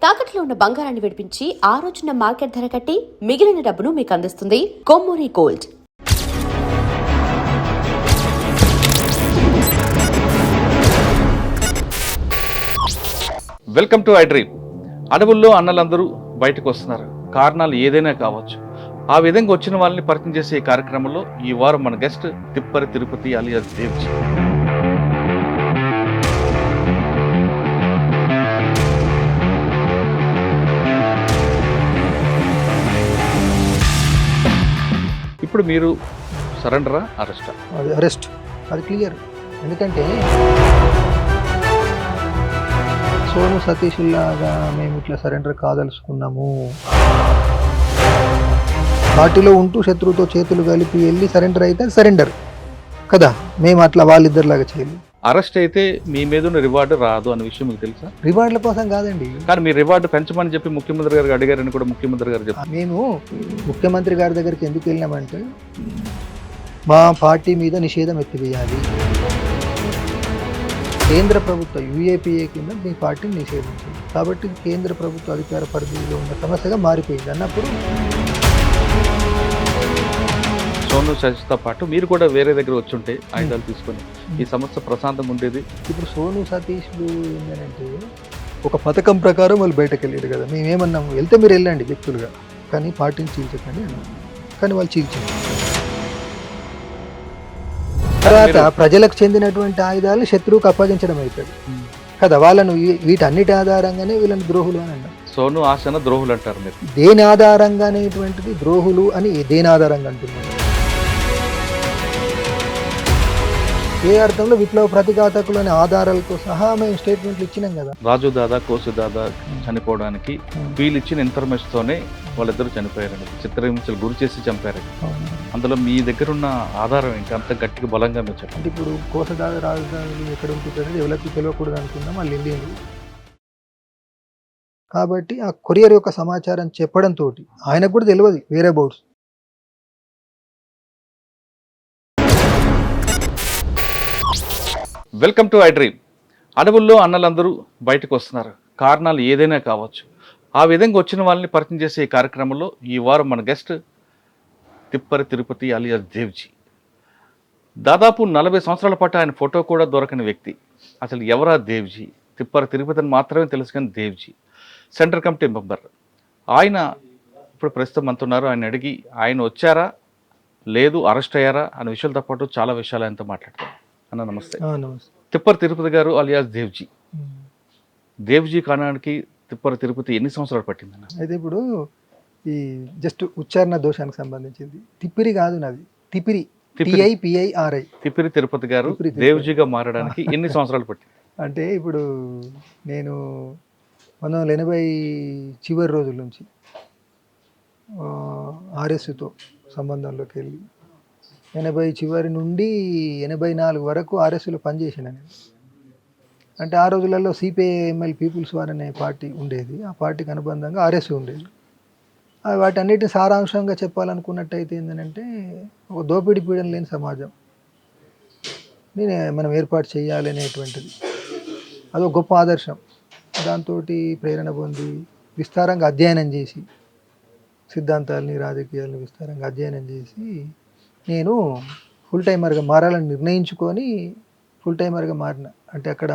తాకట్లో ఉన్న బంగారాన్ని విడిపించి ఆ రోజున మార్కెట్ ధర కట్టి మిగిలిన డబ్బును మీకు అందిస్తుంది Kommuri gold. Welcome to I dream. అడవుల్లో అన్నలందరూ బయటకు వస్తున్నారు. కారణాలు ఏదైనా కావచ్చు. ఆ విధంగా వచ్చిన వాళ్ళని పరిచయం చేసే ఈ కార్యక్రమంలో ఈ వారం మన గెస్ట్ తిప్పరి తిరుపతి అలియాస్ దేవ్జీ. ఇప్పుడు మీరు సరెండరా అరెస్టా? అరెస్ట్, అది క్లియర్. ఎందుకంటే సోను సతీష్ లాగా మేము ఇట్లా సరెండర్ కాదలుచుకున్నాము, పార్టీలో ఉంటూ శత్రువుతో చేతులు కలిపి వెళ్ళి సరెండర్ అయితే సరెండర్ కదా. మేము అట్లా వాళ్ళిద్దరిలాగా చేయలేదు. అరెస్ట్ అయితే మీ మీద రివార్డు రాదు అనే విషయం మీకు తెలుసా? రివార్డుల కోసం కాదండి, కానీ మీ రివార్డు పెంచమని చెప్పి ముఖ్యమంత్రి గారికి అడిగారని కూడా ముఖ్యమంత్రి గారు చెప్పారు. మేము ముఖ్యమంత్రి గారి దగ్గరికి ఎందుకు వెళ్ళినామంటే మా పార్టీ మీద నిషేధం ఎత్తివేయాలి, కేంద్ర ప్రభుత్వ యూఏపీఏ కింద మీ పార్టీని నిషేధించింది కాబట్టి కేంద్ర ప్రభుత్వ అధికార పరిధిలో ఉన్న సమస్యగా మారిపోయింది అన్నప్పుడు సోను సతీష్తో పాటు మీరు కూడా వేరే దగ్గర వచ్చుంటే ఆయుధాలు తీసుకొని ఈ సమస్య ప్రశాంతంగా ఉండేది. ఇప్పుడు సోను సతీష్లు ఏంటంటే ఒక పథకం ప్రకారం వాళ్ళు బయటకు వెళ్ళారు కదా. మేమేమన్నాము, వెళ్తే మీరు వెళ్ళండి వ్యక్తులుగా, కానీ పార్టీని చీల్చకండి అన్నాము. కానీ వాళ్ళు చీల్చారు. తర్వాత ప్రజలకు చెందినటువంటి ఆయుధాలను శత్రువుకు అప్పగించడం అవుతుంది కదా. వాళ్ళను వీటన్నిటి ఆధారంగానే వీళ్ళని ద్రోహులు అని అన్నారు. సోను ఆశన ద్రోహులు అంటారు మీరు. దేని ఆధారంగా అనేటువంటిది ద్రోహులు అని దేని ఆధారంగా అంటున్నారు? ఏ అర్థంలో విప్లవ ప్రతిఘాతకులు అనే ఆధారాలతో సహా మేము స్టేట్మెంట్లు ఇచ్చినాం కదా. రాజు దాదా కోసు దాదా చనిపోవడానికి వీళ్ళు ఇచ్చిన ఇన్ఫర్మేషన్ తోనే వాళ్ళిద్దరు చనిపోయారండి. చిత్రహింసలు గురి చేసి చంపారండి. అందులో మీ దగ్గర ఉన్న ఆధారం ఏంటి? అంత గట్టిగా బలంగా మీరు చెప్పండి. ఇప్పుడు కోసదాదా రాజధాని ఎక్కడ ఉంటుందని ఎవరికి తెలియకూడదు అనుకున్నాం, వాళ్ళు వెళ్ళింది కాబట్టి ఆ కొరియర్ యొక్క సమాచారం చెప్పడంతో ఆయనకు కూడా తెలియదు వేరే bouts. Welcome to I dream. అడవుల్లో అన్నలందరూ బయటకు వస్తున్నారు. కారణాలు ఏదైనా కావచ్చు. ఆ విధంగా వచ్చిన వాళ్ళని పరిచయం చేసే ఈ కార్యక్రమంలో ఈ వారం మన గెస్ట్ తిప్పరి తిరుపతి అలియాస్ దేవ్జీ. దాదాపు 40 సంవత్సరాల పాటు ఆయన ఫోటో కూడా దొరకని వ్యక్తి. అసలు ఎవరా దేవ్జీ? తిప్పరి తిరుపతి అని మాత్రమే తెలుసు కానీ దేవ్జీ సెంట్రల్ కమిటీ మెంబర్. ఆయన ఇప్పుడు ప్రస్తుతం అంటున్నారు. ఆయన అడిగి ఆయన వచ్చారా లేదు అరెస్ట్ అయ్యారా అనే విషయాలతో పాటు చాలా విషయాలు ఆయనతో మాట్లాడతారు. అన్న నమస్తే. తిప్పరి తిరుపతి గారు అలియాస్ దేవ్జీ. దేవ్జీ కానానికి తిప్పరి తిరుపతి ఎన్ని సంవత్సరాలు పట్టిందన్న? అయితే ఇప్పుడు ఈ జస్ట్ ఉచ్చారణ దోషానికి సంబంధించింది. తిప్పిరి కాదు నాది, తిపిరి, TIPIRI. తిప్పిరి తిరుపతి గారు దేవ్జీగా మారడానికి ఎన్ని సంవత్సరాలు పట్టింది? అంటే ఇప్పుడు నేను 1980 చివరి రోజుల నుంచి RSతో సంబంధంలోకి వెళ్ళి 80 చివరి నుండి 84 వరకు RSలో పనిచేసాను నేను. అంటే ఆ రోజులలో CPIML పీపుల్స్ వార్ అనే పార్టీ ఉండేది. ఆ పార్టీకి అనుబంధంగా RS ఉండేది. వాటన్నిటిని సారాంశంగా చెప్పాలనుకున్నట్టయితే ఏంటంటే ఒక దోపిడీ పీడన లేని సమాజం మనం ఏర్పాటు చేయాలి అనేటువంటిది అదొక గొప్ప ఆదర్శం. దాంతో ప్రేరణ పొంది విస్తారంగా అధ్యయనం చేసి సిద్ధాంతాలని రాజకీయాలను విస్తారంగా అధ్యయనం చేసి నేను ఫుల్ టైమర్గా మారాలని నిర్ణయించుకొని ఫుల్ టైమర్గా మారిన. అంటే అక్కడ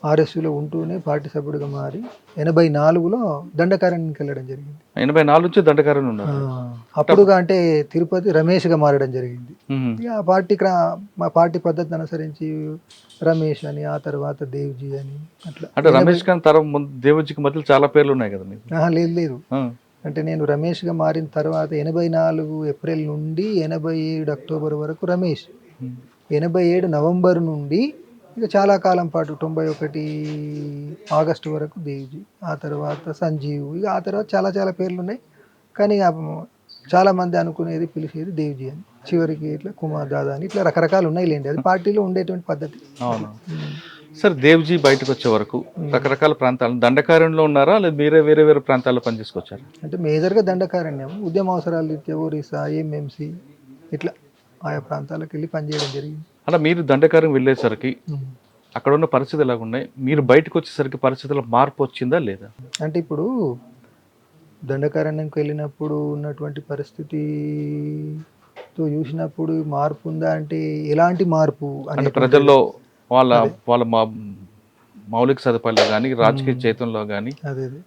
RSలో ఉంటూనే పార్టీ సభ్యుడిగా మారి 84లో దండకారణ్యానికి వెళ్ళడం జరిగింది. 84 నుంచి దండకారణ్యం ఉన్నారు. అప్పుడుగా అంటే తిరుపతి రమేష్గా మారడం జరిగింది. ఆ పార్టీకి మా పార్టీ పద్ధతిని అనుసరించి రమేష్ అని, ఆ తర్వాత దేవ్జీ అని అట్లా. అంటే రమేష్ ఖాన్ తర్వాత దేవ్జీకి మధ్యలో చాలా పేర్లు ఉన్నాయి కదా మీకు? లేదు. అంటే నేను రమేష్గా మారిన తర్వాత 84 ఏప్రిల్ నుండి 87 అక్టోబర్ వరకు రమేష్, 87 నవంబర్ నుండి ఇక చాలా కాలం పాటు 91 ఆగస్టు వరకు దేవ్జీ, ఆ తర్వాత సంజీవ్, ఇక ఆ తర్వాత చాలా పేర్లు ఉన్నాయి. కానీ చాలామంది అనుకునేది పిలిచేది దేవ్జీ అని. చివరికి ఇట్లా కుమార్ దాదా అని ఇట్లా రకరకాలు ఉన్నాయి లేండి. అది పార్టీలో ఉండేటువంటి పద్ధతి. అవును సార్. దేవ్జీ బయటకు వచ్చే వరకు రకరకాల ప్రాంతాలు దండకారణ్యంలో ఉన్నారా లేదా మీరే వేరే ప్రాంతాల్లో పనిచేసుకొచ్చారు? అంటే మేజర్గా దండకారణ్యం, ఉద్యమ అవసరాలు రీత్యా ఒరిస్సా, MMC ఇట్లా ఆయా ప్రాంతాలకు వెళ్ళి పనిచేయడం జరిగింది. అలా మీరు దండకారణ్యం వెళ్ళేసరికి అక్కడ ఉన్న పరిస్థితులు ఎలా ఉన్నాయి, మీరు బయటకు వచ్చేసరికి పరిస్థితుల్లో మార్పు వచ్చిందా లేదా? అంటే ఇప్పుడు దండకారణ్యంకి వెళ్ళినప్పుడు ఉన్నటువంటి పరిస్థితితో చూసినప్పుడు మార్పు ఉందా అంటే ఎలాంటి మార్పు అంటే ప్రజల్లో వాళ్ళ అదే. వాళ్ళ మౌలిక సదుపాయాలు కానీ రాజకీయ చైతన్యంలో కానీ అదే అదే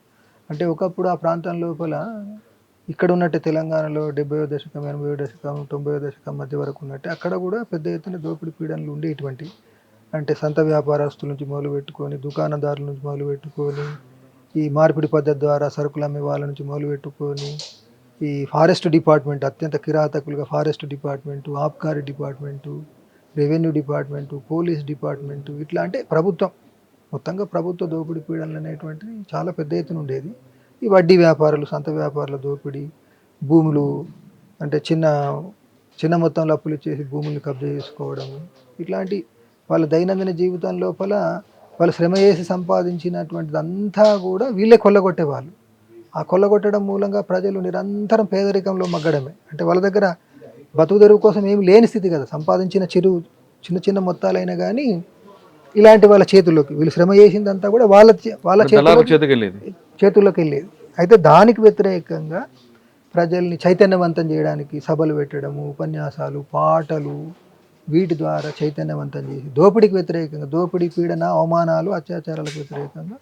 అంటే ఒకప్పుడు ఆ ప్రాంతం లోపల ఇక్కడ ఉన్నట్టు తెలంగాణలో 70వ దశకం 80వ దశకం 90వ దశకం మధ్య వరకు ఉన్నట్టు అక్కడ కూడా పెద్ద ఎత్తున దోపిడీ పీడనలు ఉండేటువంటి అంటే సంత వ్యాపారస్తుల నుంచి మొదలు పెట్టుకొని దుకాణదారుల నుంచి మొదలు పెట్టుకొని ఈ మార్పిడి పద్ధతి ద్వారా సరుకులు అమ్మే వాళ్ళ నుంచి మొదలు పెట్టుకొని ఈ ఫారెస్ట్ డిపార్ట్మెంట్ అత్యంత కిరాతకులుగా ఫారెస్ట్ డిపార్ట్మెంటు ఆబ్కారీ department revenue department police department ఇట్లా అంటే ప్రభుత్వం మొత్తంగా ప్రభుత్వ దోపిడీ పీడనలు అనేటువంటిది చాలా పెద్ద ఎత్తున ఉండేది. ఈ వడ్డీ వ్యాపారులు సంత వ్యాపారుల దోపిడీ భూములు అంటే చిన్న చిన్న మొత్తంలో అప్పులు ఇచ్చేసి భూముల్ని కబ్జా చేసుకోవడం ఇట్లాంటి వాళ్ళ దైనందిన జీవితం లోపల వాళ్ళు శ్రమ చేసి సంపాదించినటువంటిదంతా కూడా వీళ్ళే కొల్లగొట్టేవాళ్ళు. ఆ కొల్లగొట్టడం మూలంగా ప్రజలు నిరంతరం పేదరికంలో మగ్గడమే. అంటే వాళ్ళ దగ్గర బతుకు తెరువు కోసం ఏమి లేని స్థితి కదా, సంపాదించిన చిన్న చిన్న మొత్తాలైనా కానీ ఇలాంటి వాళ్ళ చేతుల్లోకి వీళ్ళు శ్రమ చేసిందంతా కూడా వాళ్ళ చేతుల్లోకి వెళ్ళేది. అయితే దానికి వ్యతిరేకంగా ప్రజల్ని చైతన్యవంతం చేయడానికి సభలు పెట్టడము, ఉపన్యాసాలు, పాటలు వీటి ద్వారా చైతన్యవంతం చేసి దోపిడీకి వ్యతిరేకంగా దోపిడీ పీడన అవమానాలు అత్యాచారాలకు వ్యతిరేకంగా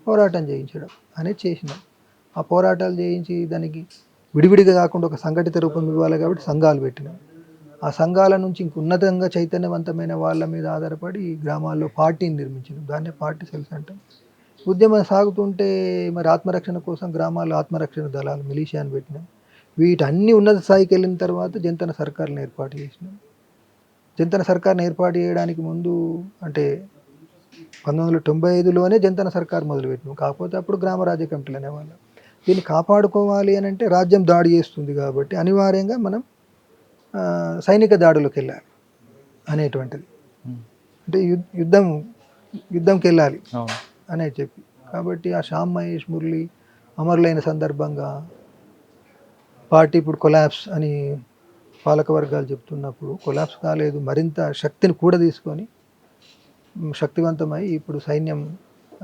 పోరాటం చేయించడం అనేది చేసినాం. ఆ పోరాటాలు చేయించి దానికి విడివిడిగా కాకుండా ఒక సంఘటిత రూపం ఇవ్వాలి కాబట్టి సంఘాలు పెట్టినాం. ఆ సంఘాల నుంచి ఇంక ఉన్నతంగా చైతన్యవంతమైన వాళ్ళ మీద ఆధారపడి గ్రామాల్లో పార్టీని నిర్మించినాం. దాన్నే పార్టీ సెల్స్ అంటాం. ఉద్యమం సాగుతుంటే మరి ఆత్మరక్షణ కోసం గ్రామాల్లో ఆత్మరక్షణ దళాలు మిలీషియాని పెట్టినాం. వీటన్ని ఉన్నత స్థాయికి వెళ్ళిన తర్వాత జంతన సర్కార్లను ఏర్పాటు చేసినాం. జంతన సర్కార్ని ఏర్పాటు చేయడానికి ముందు అంటే 1995లోనే జంతన సర్కార్ మొదలుపెట్టినాం. కాకపోతే అప్పుడు గ్రామ రాజ్య కమిటీలు అనేవాళ్ళం. దీన్ని కాపాడుకోవాలి అని అంటే రాజ్యం దాడి చేస్తుంది కాబట్టి అనివార్యంగా మనం సైనిక దాడులకు వెళ్ళాలి అనేటువంటిది. అంటే యుద్ధంకి వెళ్ళాలి అనేది చెప్పి కాబట్టి ఆ శ్యామ్ మహేష్ మురళి అమరులైన సందర్భంగా పార్టీ ఇప్పుడు కొలాప్స్ అని పాలక వర్గాలు చెప్తున్నప్పుడు కొలాప్స్ కాలేదు, మరింత శక్తిని కూడా తీసుకొని శక్తివంతమై ఇప్పుడు సైన్యం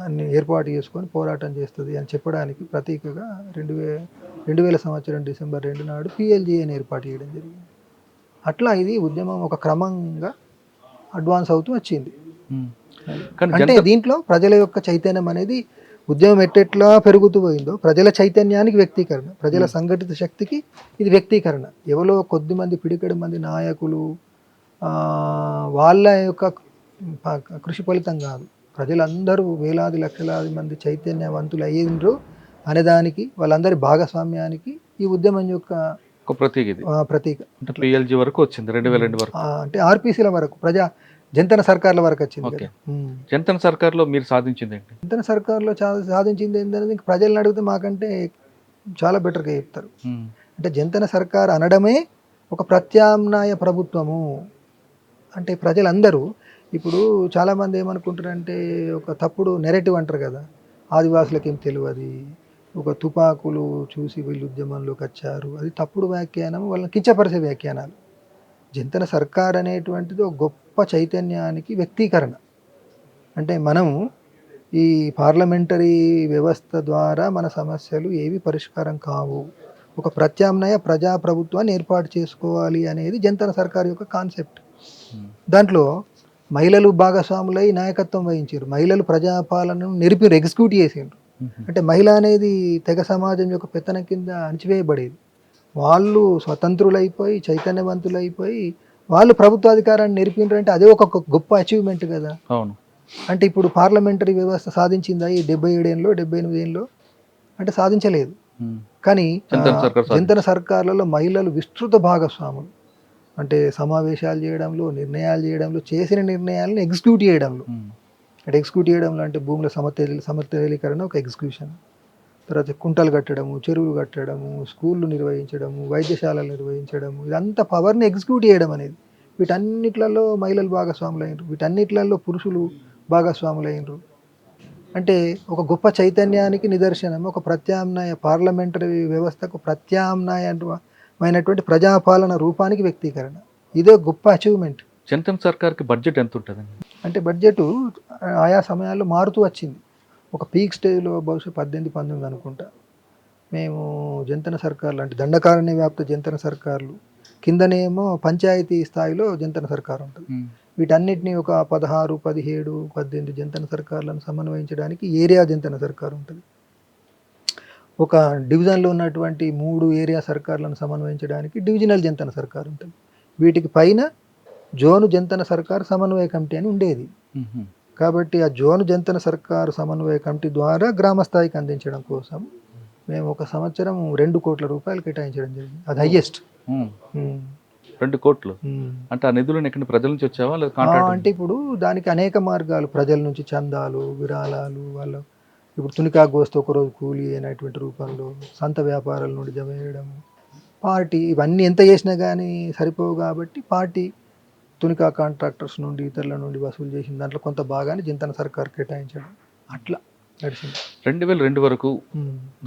అన్ని ఏర్పాటు చేసుకొని పోరాటం చేస్తుంది అని చెప్పడానికి ప్రతీకగా 2000 సంవత్సరం డిసెంబర్ 2 నాడు PLGAని ఏర్పాటు చేయడం జరిగింది. అట్లా ఇది ఉద్యమం ఒక క్రమంగా అడ్వాన్స్ అవుతూ వచ్చింది. అంటే దీంట్లో ప్రజల యొక్క చైతన్యం అనేది ఉద్యమం ఎట్టెట్లా పెరుగుతూ పోయిందో ప్రజల చైతన్యానికి వ్యక్తీకరణ, ప్రజల సంఘటిత శక్తికి ఇది వ్యక్తీకరణ. ఎవరో కొద్దిమంది పిడికెడు మంది నాయకులు వాళ్ళ యొక్క కృషి ఫలితం కాదు, ప్రజలందరూ వేలాది లక్షలాది మంది చైతన్యవంతులు అయ్యిండ్రు అనేదానికి వాళ్ళందరి భాగస్వామ్యానికి ఈ ఉద్యమం యొక్క ప్రతీక. PLG వరకు వచ్చింది 2002 వరకు, అంటే RPCల వరకు జంతన సర్కార్ల వరకు వచ్చింది. జంతన సర్కార్లో మీరు సాధించింది ఏంటి? జంతన సర్కార్లో సాధించింది ఏంటనేది ప్రజలను అడిగితే మాకంటే చాలా బెటర్గా చెప్తారు. అంటే జంతన సర్కార్ అనడమే ఒక ప్రత్యామ్నాయ ప్రభుత్వము. అంటే ప్రజలందరూ ఇప్పుడు చాలామంది ఏమనుకుంటారంటే ఒక తప్పుడు నెరేటివ్ అంటారు కదా, ఆదివాసులకు ఏం తెలియదు, ఒక తుపాకులు చూసి వీళ్ళు ఉద్యమంలోకి వచ్చారు, అది తప్పుడు వ్యాఖ్యానం, వాళ్ళని కించపరిచే వ్యాఖ్యానాలు. జంతన సర్కార్ అనేటువంటిది ఒక గొప్ప చైతన్యానికి వ్యక్తీకరణ. అంటే మనం ఈ పార్లమెంటరీ వ్యవస్థ ద్వారా మన సమస్యలు ఏవి పరిష్కారం కావు, ఒక ప్రత్యామ్నాయ ప్రజాప్రభుత్వాన్ని ఏర్పాటు చేసుకోవాలి అనేది జంతన సర్కార్ యొక్క కాన్సెప్ట్. దాంట్లో మహిళలు భాగస్వాములై నాయకత్వం వహించారు, మహిళలు ప్రజాపాలనను నెరిపి ఎగ్జిక్యూట్ చేసిండ్రు. అంటే మహిళ అనేది తెగ సమాజం యొక్క పెత్తనం కింద అణిచివేయబడేది. వాళ్ళు స్వతంత్రులైపోయి చైతన్యవంతులైపోయి వాళ్ళు ప్రభుత్వాధికారాన్ని నెరిపిండ్రు అంటే అదే ఒక గొప్ప అచీవ్మెంట్ కదా. అవును. అంటే ఇప్పుడు పార్లమెంటరీ వ్యవస్థ సాధించిందా ఈ 77 ఏళ్ళలో 78 ఏళ్ళలో అంటే సాధించలేదు. కానీ జంతన సర్కార్లలో మహిళలు విస్తృత భాగస్వాములు. అంటే సమావేశాలు చేయడంలో, నిర్ణయాలు చేయడంలో, చేసిన నిర్ణయాలను ఎగ్జిక్యూట్ చేయడంలో. అంటే ఎగ్జిక్యూట్ చేయడంలో అంటే భూముల సమర్థీకరణ ఒక ఎగ్జిక్యూషన్, తర్వాత కుంటలు కట్టడము, చెరువులు కట్టడము, స్కూళ్ళు నిర్వహించడము, వైద్యశాలలు నిర్వహించడము, ఇదంతా పవర్ని ఎగ్జిక్యూట్ చేయడం అనేది. వీటన్నిట్లలో మహిళలు భాగస్వాములు అయినరు, వీటన్నిట్లలో పురుషులు భాగస్వాములు అయినరు. అంటే ఒక గొప్ప చైతన్యానికి నిదర్శనం, ఒక ప్రత్యామ్నాయ పార్లమెంటరీ వ్యవస్థకు ప్రత్యామ్నాయమైనటువంటి ప్రజాపాలన రూపానికి వ్యక్తీకరణ. ఇదే గొప్ప అచీవ్మెంట్. జంతన సర్కార్కి బడ్జెట్ ఎంత ఉంటుందండి? అంటే బడ్జెట్ ఆయా సమయాల్లో మారుతూ వచ్చింది. ఒక పీక్ స్టేజ్లో బహుశా 18, 19 అనుకుంటా మేము జంతన సర్కార్లు అంటే దండకారణ్య వ్యాప్త జంతన సర్కార్లు, కిందనేమో పంచాయతీ స్థాయిలో జంతన సర్కారు ఉంటుంది. వీటన్నిటిని ఒక 16, 17, 18 జంతన సర్కార్లను సమన్వయించడానికి ఏరియా జంతన సర్కారు ఉంటుంది. ఒక డివిజన్లో ఉన్నటువంటి 3 ఏరియా సర్కార్లను సమన్వయించడానికి డివిజనల్ జంతన సర్కారు ఉంటుంది. వీటికి పైన జోను జంతన సర్కారు సమన్వయ కమిటీ అని ఉండేది. కాబట్టి ఆ జోను జంతన సర్కారు సమన్వయ కమిటీ ద్వారా గ్రామ స్థాయికి అందించడం కోసం మేము ఒక సంవత్సరం 2 కోట్ల రూపాయలు కేటాయించడం జరిగింది. అది హైయెస్ట్. 2 కోట్లు అంటే ఆ నిధులను ఎక్కడ ప్రజల నుంచి వచ్చావా లేదా కాంట్రాక్ట్? అంటే ఇప్పుడు దానికి అనేక మార్గాలు, ప్రజల నుంచి చందాలు, విరాళాలు, వాళ్ళు ఇప్పుడు తునికాకు కోస్తే ఒకరోజు కూలీ అనేటువంటి రూపంలో, సంత వ్యాపారాల నుండి జమ చేయడం, పార్టీ, ఇవన్నీ ఎంత చేసినా కానీ సరిపోవు కాబట్టి పార్టీ తునికా కాంట్రాక్టర్స్ నుండి ఇతరుల నుండి వసూలు చేసిన దాంట్లో కొంత భాగాన్ని జింతన సర్కార్ కేటాయించడం, అట్లా నడిచింది. 2002 వరకు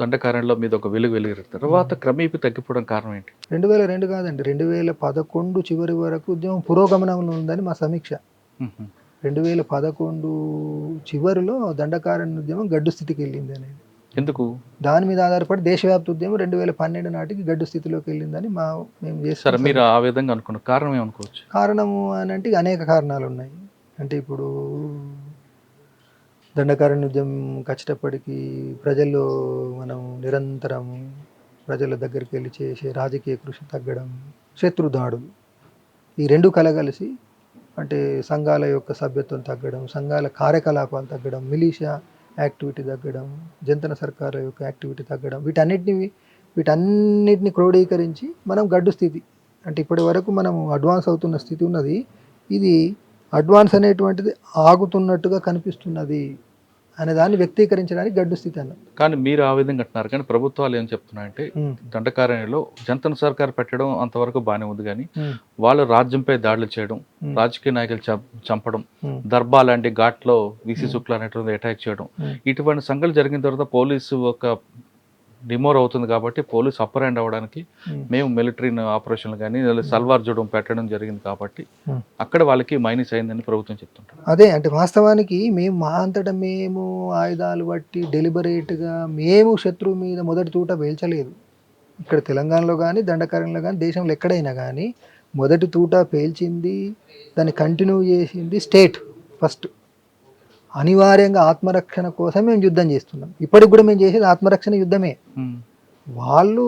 దండకారణ్యంలో మీద ఒక వెలుగు తర్వాత క్రమేపీ తగ్గిపోవడం కారణం ఏంటి? 2002 కాదండి, 2011 చివరి వరకు ఉద్యమం పురోగమనంలో ఉందని మా సమీక్ష. 2011 చివరిలో దండకారణ్య ఉద్యమం గడ్డు స్థితికి వెళ్ళింది అనేది. ఎందుకు? దాని మీద ఆధారపడి దేశవ్యాప్త ఉద్యమం 2012 నాటికి గడ్డు స్థితిలోకి వెళ్ళిందని మేము చేస్తాం. మీరు ఆ విధంగా అనుకున్న కారణం ఏమనుకోవచ్చు? కారణము అని అంటే అనేక కారణాలు ఉన్నాయి. అంటే ఇప్పుడు దండకారణ్య ఉద్యమం వచ్చేటప్పటికి ప్రజల్లో మనం నిరంతరం ప్రజల దగ్గరికి వెళ్ళి చేసే రాజకీయ కృషి తగ్గడం, శత్రుదాడులు, ఈ రెండు కలగలిసి అంటే సంఘాల యొక్క సభ్యత్వం తగ్గడం, సంఘాల కార్యకలాపాలు తగ్గడం, మిలీషియా యాక్టివిటీ తగ్గడం, జంతన సర్కార్ యొక్క యాక్టివిటీ తగ్గడం, వీటన్నిటిని క్రోడీకరించి మనం గడ్డు స్థితి అంటే ఇప్పటి వరకు మనం అడ్వాన్స్ అవుతున్న స్థితి ఉన్నది. ఇది అడ్వాన్స్ అనేటువంటిది ఆగుతున్నట్టుగా కనిపిస్తున్నది అనే దాన్ని వ్యక్తీకరించడానికి గడ్డు స్థితి అన్న. కానీ మీరు ఆ విధంగా అంటున్నారు, కానీ ప్రభుత్వాలు ఏం చెప్తున్నాయంటే దండకారణ్యంలో జంతన సర్కార్ పెట్టడం అంతవరకు బాగానే ఉంది, కానీ వాళ్ళు రాజ్యంపై దాడులు చేయడం, రాజకీయ నాయకులు చంపడం, దర్బా లాంటి ఘాట్లో వీసీ శుక్లా అనేటువంటి అటాక్ చేయడం, ఇటువంటి సంఘటనలు జరిగిన తర్వాత పోలీసు ఒక డిమోర్ అవుతుంది. కాబట్టి పోలీసు అప్పర్ హ్యాండ్ అవ్వడానికి మేము మిలిటరీ ఆపరేషన్లు కానీ సల్వార్ జూడం పెట్టడం జరిగింది. కాబట్టి అక్కడ వాళ్ళకి మైనస్ అయిందని ప్రభుత్వం చెప్తుంటారు. అదే అంటే వాస్తవానికి మేము మా అంతటా మేము ఆయుధాలు బట్టి డెలిబరేట్గా మేము శత్రువు మీద మొదటి తూట పేల్చలేదు. ఇక్కడ తెలంగాణలో కానీ దండకారణ్యంలో కానీ దేశంలో ఎక్కడైనా కానీ మొదటి తూట పేల్చింది, దాన్ని కంటిన్యూ చేసింది స్టేట్ ఫస్ట్. అనివార్యంగా ఆత్మరక్షణ కోసం మేము యుద్ధం చేస్తున్నాం. ఇప్పటికి కూడా మేము చేసేది ఆత్మరక్షణ యుద్ధమే. వాళ్ళు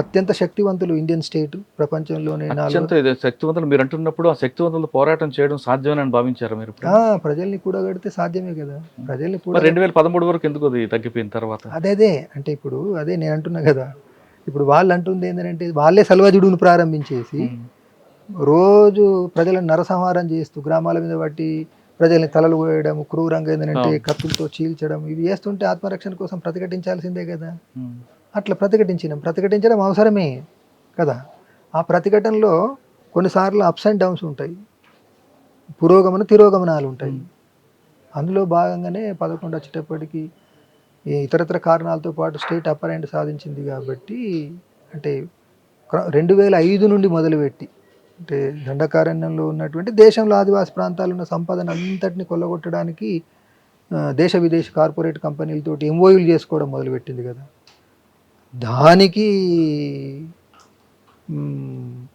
అత్యంత శక్తివంతులు, ఇండియన్ స్టేట్ ప్రపంచంలోనే శక్తివంతులు. మీరు అంటున్నప్పుడు ఆ శక్తివంతులు పోరాటం చేయడం సాధ్యమని భావించారు మీరు? ప్రజల్ని కూడగడితే సాధ్యమే కదా. ప్రజల్ని కూడా 2013 వరకు ఎందుకు అది తగ్గిపోయిన తర్వాత? అదే అంటే ఇప్పుడు అదే నేను అంటున్నా కదా, ఇప్పుడు వాళ్ళు అంటుంది ఏంటంటే వాళ్ళే సల్వాజుడును ప్రారంభించేసి రోజు ప్రజలను నరసంహారం చేస్తూ గ్రామాల మీద బట్టి ప్రజల్ని తలలు పోయడం, క్రూరంగా ఏంటంటే కత్తులతో చీల్చడం, ఇవి చేస్తుంటే ఆత్మరక్షణ కోసం ప్రతిఘటించాల్సిందే కదా. అట్లా ప్రతిఘటించడం అవసరమే కదా. ఆ ప్రతిఘటనలో కొన్నిసార్లు అప్స్ అండ్ డౌన్స్ ఉంటాయి, పురోగమన తిరోగమనాలు ఉంటాయి. అందులో భాగంగానే 11 వచ్చేటప్పటికి ఇతరత్ర కారణాలతో పాటు స్టేట్ అప్పర్ హ్యాండ్ సాధించింది. కాబట్టి అంటే 2005 నుండి మొదలుపెట్టి అంటే దండకారణ్యంలో ఉన్నటువంటి దేశంలో ఆదివాసి ప్రాంతాల్లో ఉన్న సంపదను అంతటిని కొల్లగొట్టడానికి దేశ విదేశీ కార్పొరేట్ కంపెనీలతోటి ఎంఓయూలు చేసుకోవడం మొదలుపెట్టింది కదా. దానికి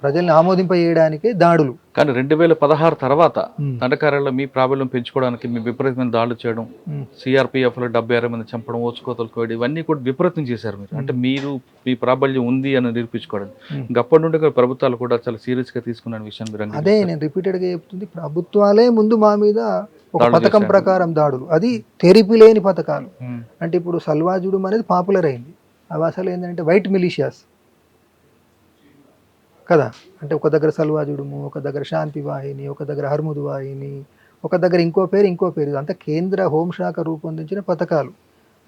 ప్రజల్ని ఆమోదింపజేయడానికే దాడులు. కానీ 2016 తర్వాత దండకారణ్యంలో మీ ప్రాబల్యం పెంచుకోవడానికి మీ విపరీతమైన దాడులు చేయడం, సిఆర్పిఎఫ్లో 76 మంది చంపడం, ఓచుకోతలు కోయడం, ఇవన్నీ కూడా విపరీతం చేశారు మీరు. అంటే మీరు మీ ప్రాబల్యం ఉంది అని నిరూపించుకోవడం. అప్పటి నుండి ప్రభుత్వాలు కూడా చాలా సీరియస్గా తీసుకున్న విషయం మీరు. అదే నేను రిపీటెడ్గా చెప్తుంది, ప్రభుత్వాలే ముందు మా మీద ఒక పథకం ప్రకారం దాడులు, అది తెరిపి లేని పథకాలు. అంటే ఇప్పుడు సల్వాజుడు అనేది పాపులర్ అయింది. అవి అసలు ఏంటంటే వైట్ మిలీషియాస్ కదా. అంటే ఒక దగ్గర సల్వాజుడుము, ఒక దగ్గర శాంతి వాహిని, ఒక దగ్గర హర్ముద్ వాహిని, ఒక దగ్గర ఇంకో పేరు అంతా కేంద్ర హోంశాఖ రూపొందించిన పథకాలు.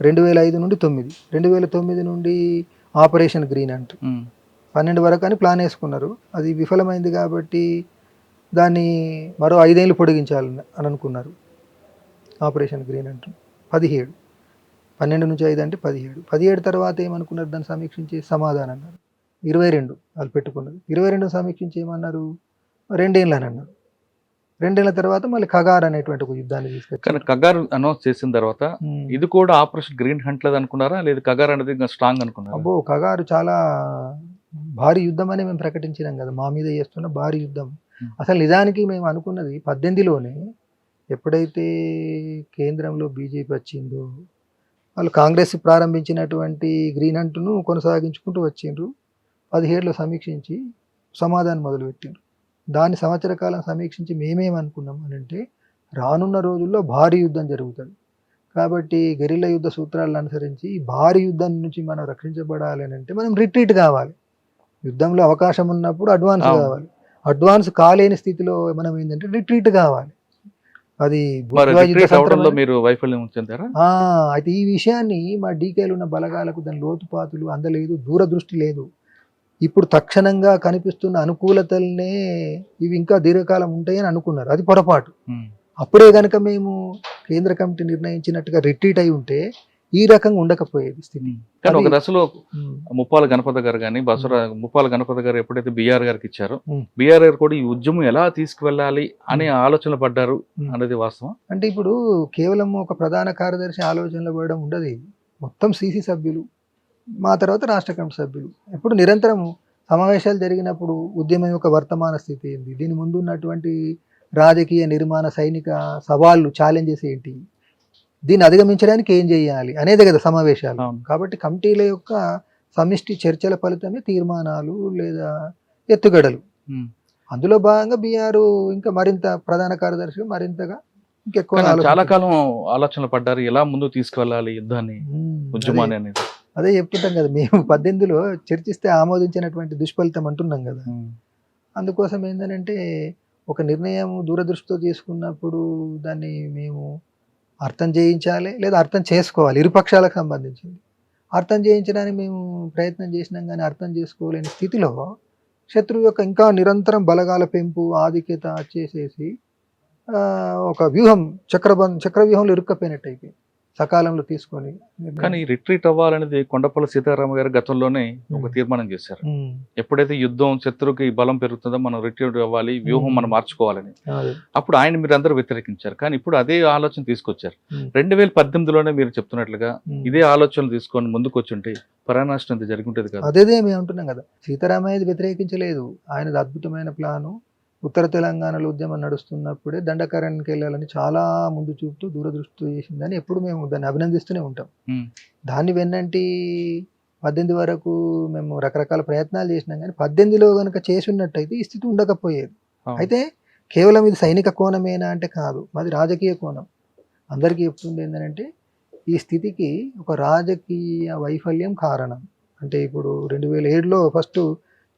2005 నుండి 9, 2009 నుండి ఆపరేషన్ గ్రీన్ అంటూ 12 వరకు అని ప్లాన్ వేసుకున్నారు. అది విఫలమైంది కాబట్టి దాన్ని మరో 5 ఏళ్ళు పొడిగించాలని అని అనుకున్నారు. ఆపరేషన్ గ్రీన్ అంటూ 17, 12 నుంచి 5 అంటే 17 తర్వాత ఏమనుకున్నారు, దాన్ని సమీక్షించి సమాధానం అన్నారు. 22 వాళ్ళు పెట్టుకున్నది. 22 సమీక్షించి ఏమన్నారు, 2 ఏళ్ళు అని అన్నారు. 2 ఏళ్ల తర్వాత మళ్ళీ ఖగార్ అనేటువంటి ఒక యుద్ధాన్ని తీసుకొచ్చారు. కానీ కగారు అనౌన్స్ చేసిన తర్వాత ఇది కూడా ఆపరేషన్ గ్రీన్ హంట్ లేదు అనుకున్నారా, లేదు కగారు అనేది ఇంకా స్ట్రాంగ్ అనుకున్నారా? అబ్బో, ఖగారు చాలా భారీ యుద్ధం అని మేము ప్రకటించినాం కదా, మా మీద చేస్తున్న భారీ యుద్ధం. అసలు నిజానికి మేము అనుకున్నది 18లోనే, ఎప్పుడైతే కేంద్రంలో బీజేపీ వచ్చిందో వాళ్ళు కాంగ్రెస్ ప్రారంభించినటువంటి గ్రీన్ హంట్ను కొనసాగించుకుంటూ వచ్చిండ్రు. 17లో సమీక్షించి సమాధానం మొదలుపెట్టిండ్రు. దాన్ని సంవత్సర కాలం సమీక్షించి మేమేమనుకున్నాం అని అంటే, రానున్న రోజుల్లో భారీ యుద్ధం జరుగుతుంది కాబట్టి గెరిల్లా యుద్ధ సూత్రాలను అనుసరించి ఈ భారీ యుద్ధం నుంచి మనం రక్షించబడాలి అని అంటే మనం రిట్రీట్ కావాలి. యుద్ధంలో అవకాశం ఉన్నప్పుడు అడ్వాన్స్ కావాలి. అడ్వాన్స్ కాలేని స్థితిలో మనం ఏంటంటే రిట్రీట్ కావాలి. అది మీరు వైఫల్యం చెందారా? అయితే ఈ విషయాన్ని మా డీకేలు ఉన్న బలగాలకు దాని లోతుపాతులు అందలేదు, దూరదృష్టి లేదు. ఇప్పుడు తక్షణంగా కనిపిస్తున్న అనుకూలతలనే ఇవి ఇంకా దీర్ఘకాలం ఉంటాయని అనుకున్నారు. అది పొరపాటు. అప్పుడే కనుక మేము కేంద్ర కమిటీ నిర్ణయించినట్టుగా రిట్రీట్ అయి ఉంటే ఈ రకంగా ఉండకపోయేది స్థితి. కానీ ఒక దశలో ముప్పాల గణపతి గారు కానీ ముప్పాల గణపతి గారు ఎప్పుడైతే బీఆర్ గారికి ఇచ్చారో, బీఆర్ గారు కూడా ఈ ఉద్యమం ఎలా తీసుకువెళ్ళాలి అనే ఆలోచనలు పడ్డారు అనేది వాస్తవం. అంటే ఇప్పుడు కేవలం ఒక ప్రధాన కార్యదర్శి ఆలోచనలు పడడం ఉండదు. మొత్తం సీసీ సభ్యులు, మా తర్వాత రాష్ట్ర కమిటీ సభ్యులు ఎప్పుడు నిరంతరం సమావేశాలు జరిగినప్పుడు ఉద్యమం యొక్క వర్తమాన స్థితి ఏంటి, దీని ముందు ఉన్నటువంటి రాజకీయ నిర్మాణ సైనిక సవాళ్ళు ఛాలెంజెస్ ఏంటి, దీన్ని అధిగమించడానికి ఏం చేయాలి అనేదే కదా సమావేశాలు. కాబట్టి కమిటీల యొక్క సమిష్టి చర్చల ఫలితమే తీర్మానాలు లేదా ఎత్తుగడలు. అందులో భాగంగా బీఆర్ ఇంకా మరింత ప్రధాన కార్యదర్శిగా మరింతగా ఇంకెక్కువ చాలా కాలం ఆలోచనలు పడ్డారు ఎలా ముందు తీసుకువెళ్ళాలి యుద్ధాన్ని, ఉద్యమాన్ని అనేది. అదే చెప్తుంటాం కదా, మేము 18లో చర్చిస్తే ఆమోదించినటువంటి దుష్ఫలితం అంటున్నాం కదా. అందుకోసం ఏంటంటే ఒక నిర్ణయం దూరదృష్టితో తీసుకున్నప్పుడు దాన్ని మేము అర్థం చేయించాలి లేదా అర్థం చేసుకోవాలి. ఇరుపక్షాలకు సంబంధించింది అర్థం చేయించడానికి మేము ప్రయత్నం చేసినాం, కానీ అర్థం చేసుకోలేని స్థితిలో శత్రువు యొక్క ఇంకా నిరంతరం బలగాల పెంపు ఆధిక్యత చేసేసి ఒక వ్యూహం చక్రవ్యూహంలో ఇరుక్కపోయినట్టు అయిపోయింది సకాలంలో తీసుకొని. కానీ రిట్రీట్ అవ్వాలనేది కొండపల్లి సీతారామ గారు గతంలోనే ఒక తీర్మానం చేశారు. ఎప్పుడైతే యుద్ధం శత్రువుకి బలం పెరుగుతుందో మనం రిట్రీట్ అవ్వాలి, వ్యూహం మనం మార్చుకోవాలని. అప్పుడు ఆయన మీరు అందరూ వ్యతిరేకించారు, కానీ ఇప్పుడు అదే ఆలోచన తీసుకొచ్చారు. 2018లోనే మీరు చెప్తున్నట్లుగా ఇదే ఆలోచనలు తీసుకొని ముందుకు వచ్చి ఉంటే పరానష్టం ఎంత జరిగి ఉంటుంది కదా. అదే మేము అంటున్నాం కదా, సీతారామయ్య వ్యతిరేకించలేదు, ఆయనది అద్భుతమైన ప్లాను. ఉత్తర తెలంగాణలో ఉద్యమం నడుస్తున్నప్పుడే దండకారణ్యానికి వెళ్ళాలని చాలా ముందు చూపుతూ దూరదృష్టి చేసిందని ఎప్పుడు మేము దాన్ని అభినందిస్తూనే ఉంటాం. దాన్ని వెన్నంటి 18 వరకు మేము రకరకాల ప్రయత్నాలు చేసినాం, కానీ 18లో కనుక చేసి ఉన్నట్టయితే ఈ స్థితి ఉండకపోయేది. అయితే కేవలం ఇది సైనిక కోణమేనా అంటే కాదు, మాది రాజకీయ కోణం. అందరికీ చెప్తుంది ఏంటంటే ఈ స్థితికి ఒక రాజకీయ వైఫల్యం కారణం. అంటే ఇప్పుడు 2007లో ఫస్ట్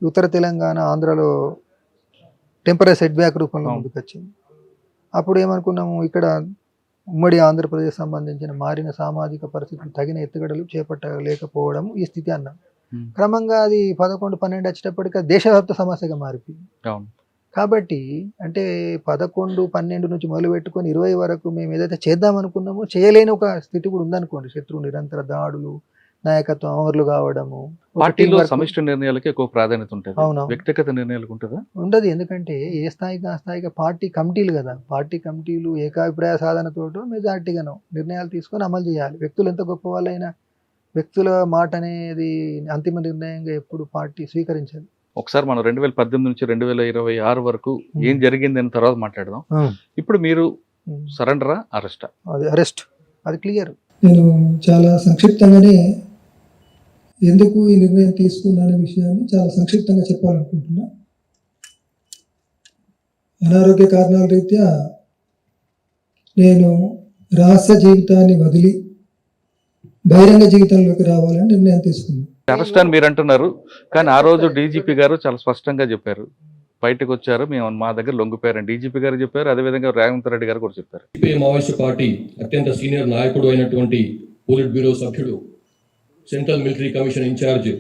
ఉత్తర తెలంగాణ ఆంధ్రలో టెంపరీ సెట్ బ్యాక్ రూపంలో ముందుకు వచ్చింది. అప్పుడు ఏమనుకున్నాము, ఇక్కడ ఉమ్మడి ఆంధ్రప్రదేశ్ సంబంధించిన మారిన సామాజిక పరిస్థితులు తగిన ఎత్తుగడలు చేపట్టలేకపోవడం ఈ స్థితి అన్నాం. క్రమంగా అది 11, 12 వచ్చేటప్పటికి దేశవ్యాప్త సమస్యగా మారిపోయింది. కాబట్టి అంటే 11, 12 నుంచి మొదలు పెట్టుకొని 20 వరకు మేము ఏదైతే చేద్దాం అనుకున్నామో చేయలేని ఒక స్థితి కూడా ఉందనుకోండి. శత్రువు నిరంతర దాడులు, నాయకత్వం అమరులు కావడము, పార్టీలో సమిష్టి నిర్ణయాలకి ఎక్కువ ప్రాధాన్యత ఉంటుంది, వ్యక్తిగత నిర్ణయాలకు ఉంటుందా? ఉండదు. ఎందుకంటే ఏ స్థాయికి ఆ స్థాయిగా పార్టీ కమిటీలు కదా, పార్టీ కమిటీలు ఏకాభిప్రాయ సాధనతోటో మెజార్టీగానో నిర్ణయాలు తీసుకొని అమలు చేయాలి. వ్యక్తులు ఎంత గొప్ప వాళ్ళైనా వ్యక్తుల మాట అనేది అంతిమ నిర్ణయంగా ఎప్పుడు పార్టీ స్వీకరించాలి. ఒకసారి మనం 2018 నుంచి 2026 వరకు ఏం జరిగింది అని తర్వాత మాట్లాడదాం. ఇప్పుడు మీరు సరెండరా, అరెస్టా? అది అరెస్ట్, అది క్లియర్. నేను చాలా సంక్షిప్తంగానే ఎందుకు ఈ నిర్ణయం తీసుకున్నానే విషయాన్ని చాలా సంక్షిప్తంగా చెప్పాలనుకుంటున్నా. అనారోగ్య కారణాల రీత్యా నేను రహస్య జీవితాన్ని వదిలి బహిరంగ జీవితంలోకి రావాలని నిర్ణయం తీసుకున్నాను. అరెస్ట్ అని మీరు అంటున్నారు, కానీ ఆ రోజు డీజీపీ గారు చాలా స్పష్టంగా చెప్పారు, బయటకు వచ్చారు, మేము మా దగ్గర లొంగిపోయారని డీజీపీ గారు చెప్పారు. అదేవిధంగా రేవంత్ రెడ్డి గారు కూడా చెప్పారు. మావోయిస్ట్ పార్టీ అత్యంత సీనియర్ నాయకుడు అయినటువంటి పోలిట్ బ్యూరో సభ్యుడు, central military commission incharge